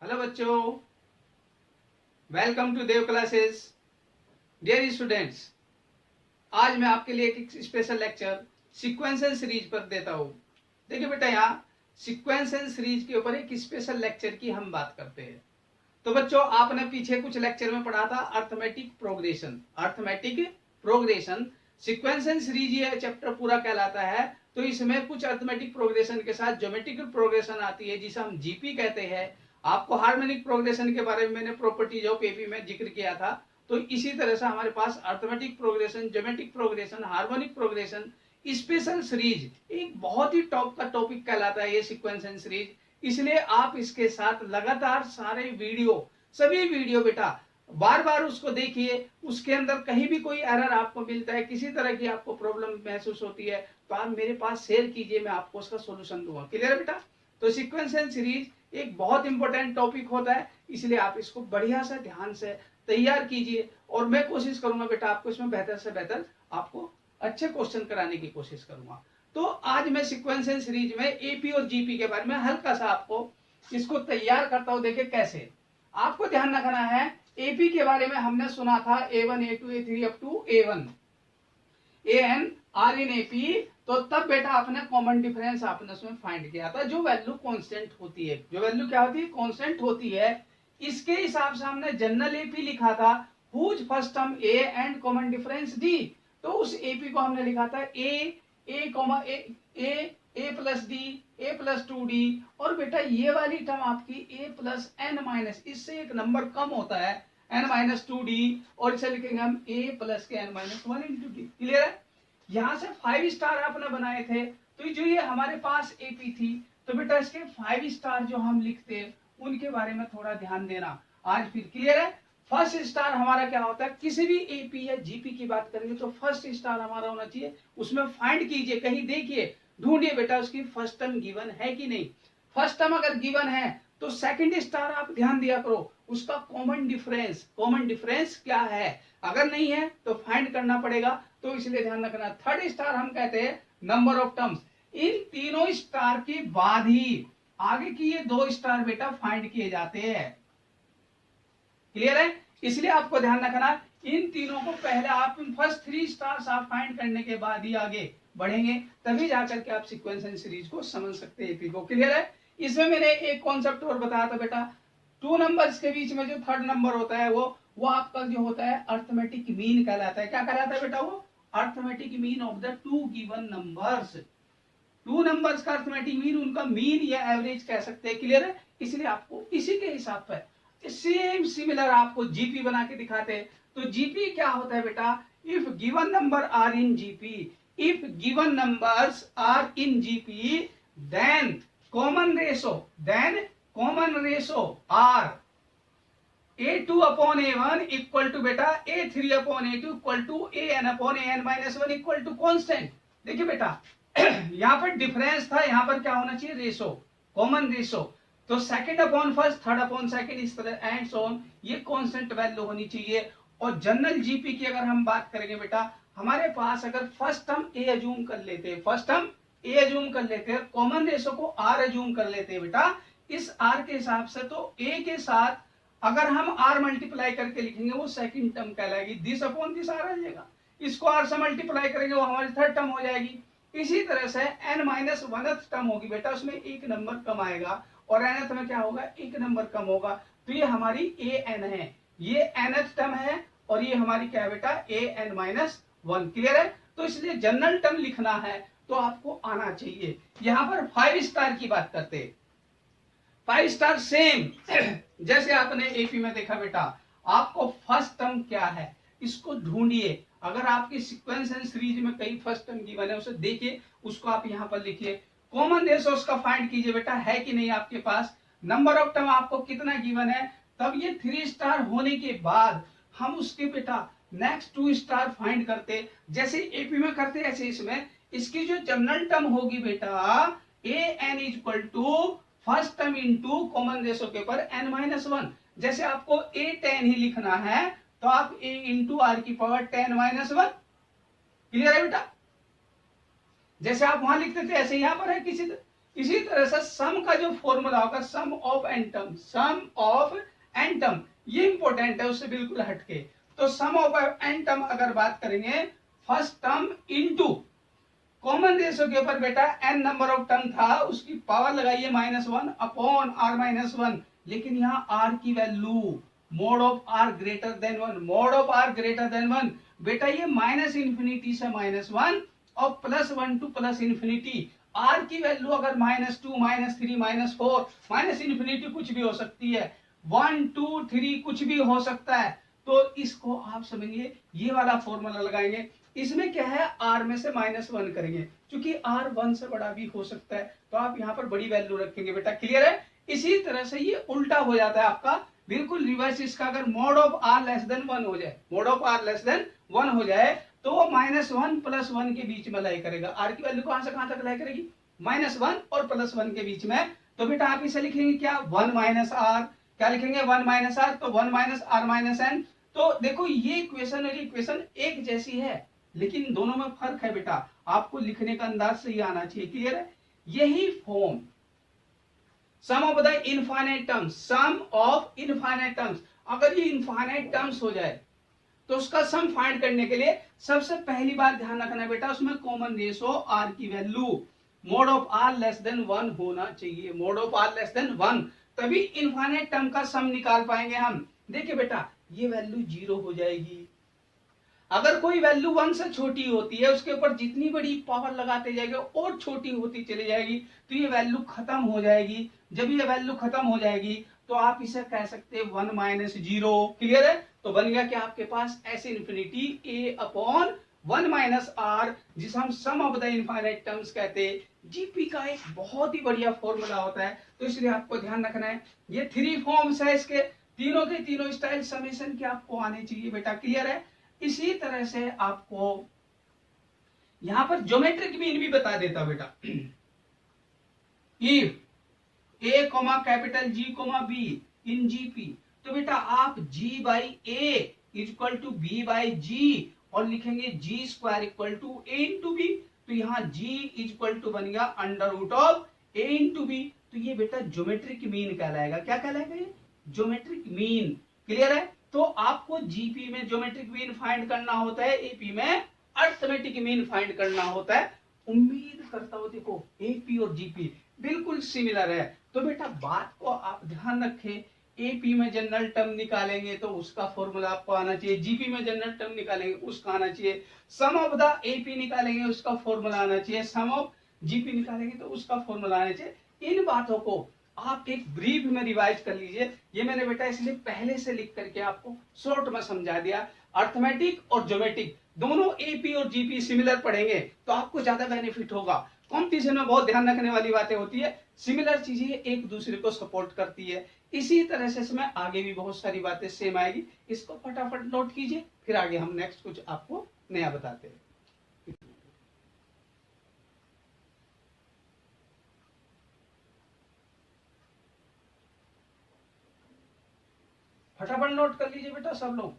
Hello बच्चों, welcome to Dev classes. Dear students, आज मैं आपके लिए एक स्पेशल लेक्चर सीक्वेंशियल सीरीज पर देता हूँ। देखिए बेटा, यहाँ सीक्वेंशियल सीरीज के ऊपर एक स्पेशल लेक्चर की हम बात करते हैं। तो बच्चों, आपने पीछे कुछ लेक्चर में पढ़ा था अर्थमेटिक प्रोग्रेशन। सीक्वेंशियल सीरीज ये चैप्टर पूरा कहलाता है। तो इसमें कुछ अर्थमेटिक प्रोग्रेशन के साथ ज्योमेट्रिकल प्रोग्रेशन आती है, जिसे हम जीपी कहते हैं। आपको हार्मोनिक प्रोग्रेशन के बारे में मैंने प्रॉपर्टीज ऑफ एपी में जिक्र किया था। तो इसी तरह से हमारे पास arithmetic progression, geometric progression, harmonic progression, special series एक बहुत ही टॉप का टॉपिक कहलाता है ये सीक्वेंशियल सीरीज। इसलिए आप इसके साथ लगातार सारे सभी वीडियो बेटा बार बार उसको देखिए। उसके अंदर कहीं भी कोई एरर आपको मिलता है, किसी तरह की आपको प्रॉब्लम महसूस होती है, तो आप मेरे पास शेयर कीजिए, मैं आपको उसका सोल्यूशन दूंगा। क्लियर है बेटा? तो सीक्वेंशियल सीरीज एक बहुत इंपॉर्टेंट टॉपिक होता है, इसलिए आप इसको बढ़िया से ध्यान से तैयार कीजिए और मैं कोशिश करूंगा बेटा आपको इसमें बेहतर से बेहतर आपको अच्छे क्वेश्चन कराने की कोशिश करूंगा। तो आज मैं सीक्वेंशियल सीरीज में एपी और जीपी के बारे में हल्का सा आपको इसको तैयार करता हूं। देखिए कैसे आपको ध्यान रखना है। एपी के बारे में हमने सुना था A1 A2 A3 up to A1 AN R in AP. तो तब बेटा आपने कॉमन डिफरेंस आपने उसमें फाइंड किया था, जो वैल्यू कांस्टेंट होती है। जो वैल्यू क्या होती है? कांस्टेंट होती है। इसके हिसाब से हमने जनरल एपी लिखा था, whose first term A and common difference D। तो उस एपी को हमने लिखा था A plus D, A plus 2D। और बेटा ये वाली टर्म आपकी A प्लस N माइनस, इससे एक नंबर कम होता है, N माइनस 2D। और इसे लिखेंगे हम A प्लस के N minus 1 into D. Clear है? यहां से 5 स्टार आपने बनाए थे। तो जो ये हमारे पास एपी थी, तो बेटा इसके 5 स्टार जो हम लिखते हैं उनके बारे में थोड़ा ध्यान देना आज फिर। क्लियर है? फर्स्ट स्टार हमारा क्या होता है? किसी भी एपी या जीपी की बात करेंगे तो फर्स्ट स्टार हमारा होना चाहिए। उसमें फाइंड कीजिए, कहीं देखिए, ढूंढिए बेटा उसकी फर्स्ट टर्म गिवन है कि नहीं। फर्स्ट टर्म अगर गिवन है तो सेकंड स्टार आप ध्यान दिया करो, उसका कॉमन डिफरेंस क्या है। अगर नहीं है तो फाइंड करना पड़ेगा, तो इसलिए ध्यान रखना। थर्ड स्टार हम कहते हैं नंबर ऑफ टर्म्स। इन तीनों स्टार के बाद ही आगे की ये 2 स्टार बेटा फाइंड किए जाते हैं। क्लियर है? इसलिए आपको ध्यान रखना, इन तीनों को पहले आप फर्स्ट 3 स्टार्स आप फाइंड करने के बाद ही आगे बढ़ेंगे, तभी जाकर के आप सीक्वेंशियल सीरीज को समझ सकते हैं एपी को। क्लियर है? इसमें मैंने एक कॉन्सेप्ट और बताया था बेटा, 2 नंबर्स के बीच में जो थर्ड नंबर होता है वो आपका जो होता है अर्थमेटिक मीन कहलाता है। क्या कहलाता है बेटा? वो arithmetic mean of the 2 given numbers. 2 numbers का अर्थमेटिक मीन, उनका मीन या एवरेज कह सकते हैं। क्लियर है? इसलिए आपको इसी के हिसाब पर सेम सिमिलर आपको जीपी बना के दिखाते हैं। तो जीपी क्या होता है बेटा? If given number are in GP, if given numbers are in GP, then common ratio are A2 upon A1 equal to बेटा A3 upon A2 equal to AN upon AN minus 1 equal to constant. देखिए बेटा यहाँ पर difference था, यहाँ पर क्या होना चाहिए? Ratio, common ratio. तो second upon first, third upon second, इस तरह एंड सो ऑन, ये कांस्टेंट वैल्यू होनी चाहिए। और जनरल जीपी की अगर हम बात करेंगे बेटा, हमारे पास अगर फर्स्ट टर्म A अज्यूम कर लेते हैं, कॉमन रेशो को R अज्यूम कर लेते हैं बेटा, इस R के हिसाब से तो A के साथ अगर हम R मल्टीप्लाई करके लिखेंगे वो सेकंड टर्म कहलाएगी, दिस अपॉन दिस R आ जाएगा। इसको R से मल्टीप्लाई करेंगे वो हमारी थर्ड टर्म हो जाएगी। इसी तरह से N माइनस 1th टर्म होगी बेटा, उसमें एक नंबर कम आएगा, और nth में क्या होगा? एक नंबर कम होगा। तो ये हमारी AN है, ये nth टर्म है, और ये हमारी क्या है बेटा? AN minus 1। क्लियर है? तो इसलिए जनरल टर्म लिखना है तो आपको आना चाहिए। यहां पर 5 स्टार की बात करते हैं। 5 स्टार सेम जैसे आपने एपी में देखा बेटा, आपको फर्स्ट टर्म क्या है इसको ढूंढिए। अगर आपकी सीक्वेंशियल सीरीज में कई फर्स्ट टर्म गिवन है उसे देखिए, उसको आप यहां पर लिखिए। कॉमन रेशो उसका फाइंड कीजिए बेटा, है कि नहीं आपके पास। नंबर ऑफ टर्म आपको कितना गिवन है, तब ये 3 स्टार होने के बाद हम उसके बेटा नेक्स्ट 2 स्टार फाइंड करते, जैसे एपी में करते ऐसे इसमें इसकी जो जनरल टर्म होगी बेटा AN equal to first term into common ratio के ऊपर N माइनस 1। जैसे आपको A10 ही लिखना है तो आप A इंटू R की पावर 10 माइनस 1। क्लियर है बेटा? जैसे आप वहां लिखते थे ऐसे यहां पर है इसी तरह से सम का जो फॉर्मूला होगा सम ऑफ एंटम, सम ऑफ एंटम, ये इंपॉर्टेंट है उससे बिल्कुल हटके। तो सम ऑफ एंटम अगर बात करेंगे, first term into common ratio के ऊपर बेटा n नंबर ऑफ टर्म था, उसकी पावर लगाइए -1 अपॉन r-1, लेकिन यहाँ r की value mode of r greater than 1, mode of r greater than 1, बेटा ये -इंफिनिटी से -1 और +1 टू +इंफिनिटी, r की वैल्यू अगर -2 -3 -4 -इंफिनिटी कुछ भी हो सकती है, 1 2 3 कुछ भी हो सकता है। तो इसको आप समझिए, ये वाला फॉर्मूला लगाएंगे, इसमें क्या है r में से -1 करेंगे, क्योंकि r 1 से बड़ा भी हो सकता है, तो आप यहाँ पर बड़ी वैल्यू रखेंगे बेटा, क्लियर है। इसी तरह से ये उल्टा हो जाता है आपका, बिल्कुल रिवर्स इसका, अगर mode of r less than 1 हो जाए, mode of r less than 1 हो जाए, तो वो -1 +1 के बीच में लाई करेगा, r की वैल्यू कहां से कहां तक लाई करेगी, -1 और +1 के बीच में। तो बेटा आप इसे लिखेंगे क्या, 1 -r, क्या लिखेंगे 1 -r, तो 1 -r - n। तो देखो ये इक्वेशन और इक्वेशन एक जैसी है, लेकिन दोनों में फर्क है बेटा, आपको लिखने का अंदाज सही आना चाहिए, क्लियर है। यही form sum of the infinite terms, sum of infinite terms, अगर ये इनफाइनाइट टर्म्स हो जाए तो उसका सम फाइंड करने के लिए सबसे पहली बात ध्यान रखना बेटा, उसमें कॉमन रेशियो r की value mode of r less than 1 होना चाहिए, mode of r less than 1, तभी इनफाइनाइट टर्म का सम निकाल पाएंगे हम। देखिए बेटा ये वैल्यू 0 हो जाएगी, अगर कोई वैल्यू 1 से छोटी होती है, उसके ऊपर जितनी बड़ी पावर लगाते जाएंगे और छोटी होती चली जाएगी, तो ये वैल्यू खत्म हो जाएगी। जब ये वैल्यू खत्म हो जाएगी तो आप इसे कह सकते हैं 1 - 0, क्लियर है। तो बन गया कि आपके पास s infinity a upon 1 - r, जिसे हम सम ऑफ द इनफाइनाइट टर्म्स कहते हैं। जीपी का एक बहुत ही बढ़िया फॉर्मूला होता है, तो इसलिए आपको ध्यान रखना है, ये 3 फॉर्म्स है इसके, तीनों के तीनों स्टाइल समेशन के आपको आने चाहिए बेटा, क्लियर है। इसी तरह से आपको यहां पर ज्योमेट्रिक मीन भी बता देता बेटा, if a, capital G, B in GP, तो बेटा आप G/A इक्वल टू B/G और लिखेंगे G² equal to A into B, तो यहाँ G इक्वल टू बन गया √A इंटू B, तो ये बेटा ज्योमेट्रिक मीन कहलाएगा। क्या कहलाएगा ये, ज्योमेट्रिक मीन, क्लियर है। तो आपको जीपी में ज्योमेट्रिक मीन फाइंड करना होता है, एपी में अर्थमेटिक मीन फाइंड करना होता है। उम्मीद करता हूं देखो एपी और जीपी बिल्कुल सिमिलर है, तो बेटा बात को आप ध्यान रखें, एपी में जनरल टर्म निकालेंगे तो उसका फॉर्मूला आपको आना चाहिए, जीपी में जनरल टर्म निकालेंगे उसका आना चाहिए, सम ऑफ द एपी निकालेंगे उसका फॉर्मूला आना चाहिए, सम ऑफ जीपी निकालेंगे तो उसका फॉर्मूला आना चाहिए। इन बातों को आप एक ब्रीफ में रिवाइज कर लीजिए, ये मैंने बेटा इसलिए पहले से लिख करके आपको शॉर्ट में समझा दिया। अर्थमेटिक और ज्योमेट्रिक दोनों एपी और जीपी सिमिलर पढ़ेंगे तो आपको ज्यादा बेनिफिट होगा। कॉम्पिटिशन में बहुत ध्यान रखने वाली बातें होती है, सिमिलर चीजें एक दूसरे को सपोर्ट करती है। इसी तरह से इसमें आगे भी बहुत सारी बातें सेम आएगी, इसको फटाफट नोट कीजिए, फिर आगे हम नेक्स्ट कुछ आपको नया बताते हैं। फटाफट नोट कर लीजिए बेटा सब लोग,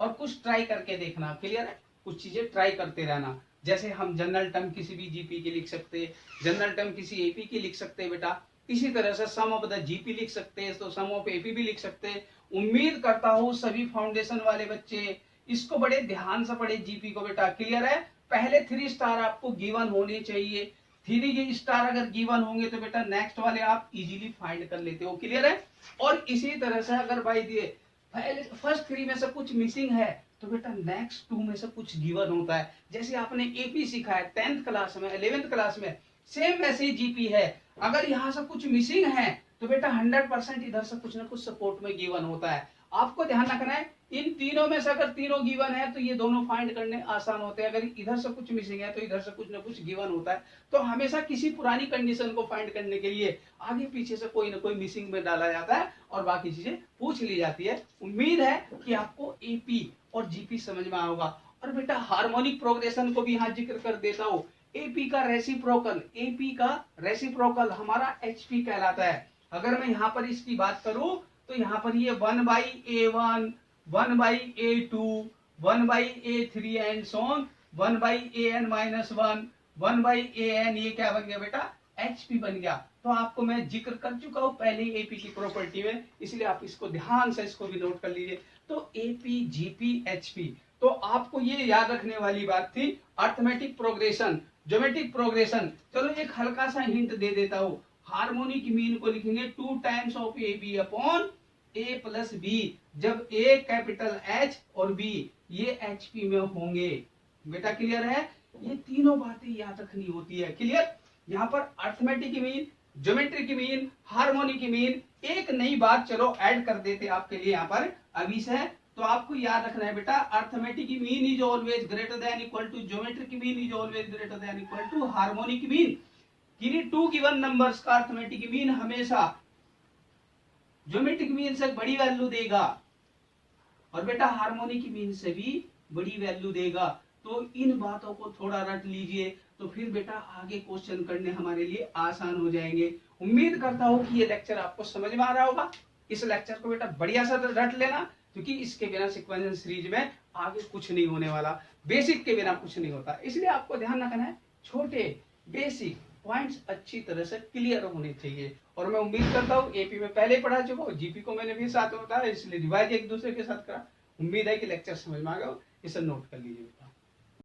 और कुछ ट्राई करके देखना, क्लियर है। कुछ चीजें ट्राई करते रहना, जैसे हम जनरल टर्म किसी भी जीपी की लिख सकते हैं, जनरल टर्म किसी एपी की लिख सकते हैं बेटा। इसी तरह से सम ऑफ द जीपी लिख सकते हैं, तो सम ऑफ एपी भी लिख सकते हैं। उम्मीद करता हूँ सभी फाउंडेशन वाले बच्चे इसको बड़े ध्यान से पढ़े जीपी को बेटा, क्लियर है। पहले 3 स्टार आपको गिवन होने चाहिए, 3 स्टार अगर गिवन होंगे तो बेटा नेक्स्ट वाले आप इजीली फाइंड कर लेते हो, क्लियर है। और इसी तरह से अगर भाई दिए फर्स्ट 3 में से कुछ मिसिंग है तो बेटा नेक्स्ट 2 में से कुछ गिवन होता है। जैसे आपने एपी सीखा है 10th क्लास में, 11th क्लास में, सेम वैसे ही जीपी है। अगर यहाँ से कुछ मिसिंग है तो बेटा 100% इधर से कुछ ना कुछ सपोर्ट में गिवन होता है। आपको ध्यान रखना है, इन तीनों में से अगर तीनों गिवन है तो ये दोनों फाइंड करने आसान होते हैं। अगर इधर से कुछ मिसिंग है तो इधर से कुछ ना कुछ गिवन होता है। तो हमेशा किसी पुरानी कंडीशन को फाइंड करने के लिए आगे पीछे से कोई ना कोई मिसिंग में डाला जाता है और बाकी चीजें पूछ ली जाती है। उम्मीद है कि आपको एपी और जीपी समझ में आएगा। और बेटा हार्मोनिक प्रोग्रेशन को भी यहाँ जिक्र कर देता हूँ। एपी का रेसिप्रोकल हमारा एचपी कहलाता है। अगर मैं यहाँ पर इसकी बात करूं तो यहाँ पर ये 1/A1, 1/A2, 1/A3 and so on, 1/AN-1, 1/AN, ये क्या बन गया बेटा HP बन गया। तो आपको मैं जिक्र कर चुका हूं पहले AP की प्रॉपर्टी में, इसलिए आप इसको ध्यान से इसको भी नोट कर लीजिए। तो AP GP HP, तो आपको ये याद रखने वाली बात थी अर्थमेटिक प्रोग्रेशन, ज्योमेट्रिक प्रोग्रेशन। चलो एक हल्का सा हिंट दे देता हूं, हार्मोनिक मीन को लिखेंगे 2 times of AB upon A plus B, जब A कैपिटल H और B ये HP में होंगे। बेटा क्लियर है? ये तीनों बातें याद रखनी होती है। क्लियर? यहाँ पर arithmetic mean, geometric mean, harmonic mean, एक नई बात चलो ऐड कर देते आपके लिए यहाँ पर अभी से। तो आपको याद रखना है बेटा, arithmetic mean is always greater than equal to geometric mean is always greater than equal to harmonic mean. किन्हीं टू गिवन नंबर्स का अर्थमेटिक मीन हमेशा ज्योमेट्रिक मीन से बड़ी वैल्यू देगा और बेटा हार्मोनिक मीन से भी बड़ी वैल्यू देगा। तो इन बातों को थोड़ा रट लीजिए, तो फिर बेटा आगे क्वेश्चन करने हमारे लिए आसान हो जाएंगे। उम्मीद करता हूं कि ये लेक्चर आपको समझ में आ रहा होगा। इस लेक्चर को बेटा बढ़िया सा रट लेना, क्योंकि इसके बिना सीक्वेंशियल सीरीज में आगे कुछ नहीं होने वाला। बेसिक के बिना कुछ नहीं होता, इसलिए आपको ध्यान रखना है छोटे बेसिक पॉइंट्स अच्छी तरह से क्लियर होने चाहिए। और मैं उम्मीद करता हूँ AP में पहले पढ़ा चुका हूँ, GP को मैंने भी साथ में बताया, इसलिए रिवाइज एक दूसरे के साथ करा। उम्मीद है कि लेक्चर समझ में आ गया हो। इसे नोट कर लीजिए।